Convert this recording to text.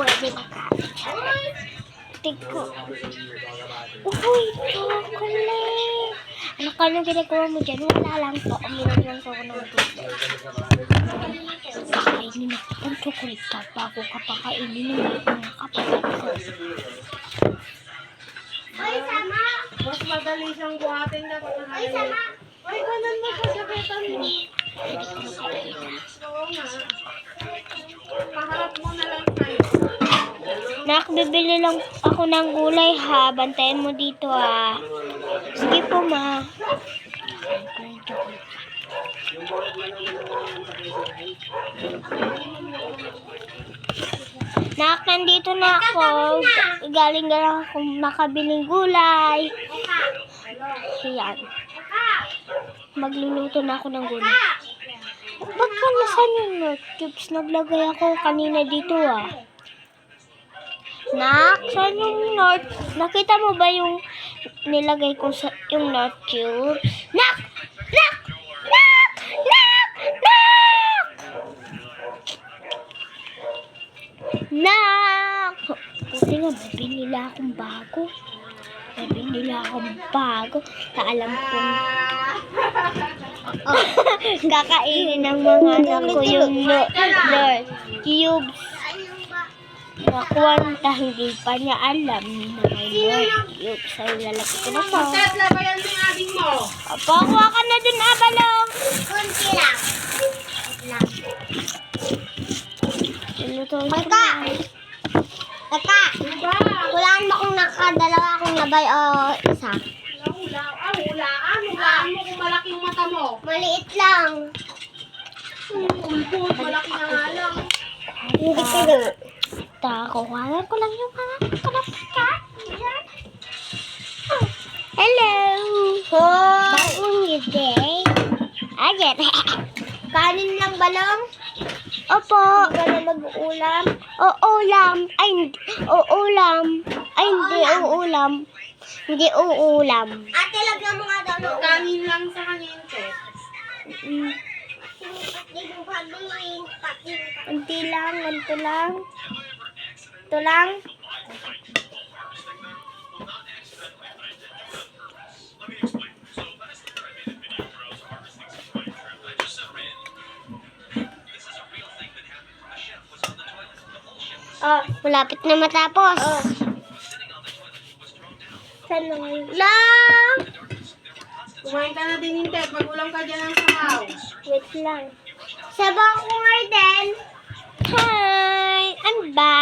pwede makain. Tigko. Uy, chocolate. Ano ka nang ginagawa mo dyan? Wala lang po. Uminom lang ako ng tubig. Kakainin ako ng chocolate ka bago ka pakainin ng mga kapatid ko. Ay, sama! Mas madali siyang buhatin na kung Ay, sama! ay, ganun mo sa sakitan mo. Pwede ko makain. Oo nga. Paharap mo na lang tayo. Nak, bibili lang ako ng gulay ha. Bantayan mo dito ha. Sige po ma. Nak, nandito na ako. Galing na lang akong nakabiling gulay. Ayan. Magluluto na ako ng gulay. Ba't pa nasan yung North Cubes? Naglagay ako kanina dito ah. Nak, saan yung North? Nakita mo ba yung nilagay ko sa yung North Cubes? Nak! Nak! Nak! Nak! Nak! Nak! Buti nga, may binila akong bago. May binila akong bago. Alam kong kakainin ng mga anak ko yung North Cubes. Na kwanta, hindi pa niya alam na may North Cubes. Ay, lalaki ko na po. Tat, labayan mo yung ading mo. Opo, kuha ka na dun, abalong. Kunti lang. Luto Teka! Teka! Hulaan mo kung nakadalawa akong labay o isa. Hulaan mo kung malaki yung mata mo. Maliit lang. Ulpot, malaki na nga lang. Hindi ka na. Kuhanan ko lang yung mga kalapka. Hello! Hoy! Bagong day. Ayan. Kanin lang balong? Opo. Hindi ka na mag-uulam? Uulam. Ay, hindi. Uulam. Ay, hindi uulam. Hindi uulam. Ate, lagyan mo nga daw ng ulam. Kanin lang sa kanyente. Unti lang, ganito lang. Ito lang. Oh, Malapit na matapos. saan na ngayon? Lang! Kumain ka na din yung tet. Magulang ka dyan ng sabaw. Wait lang. Sabaw ko nga din. Hi! I'm back.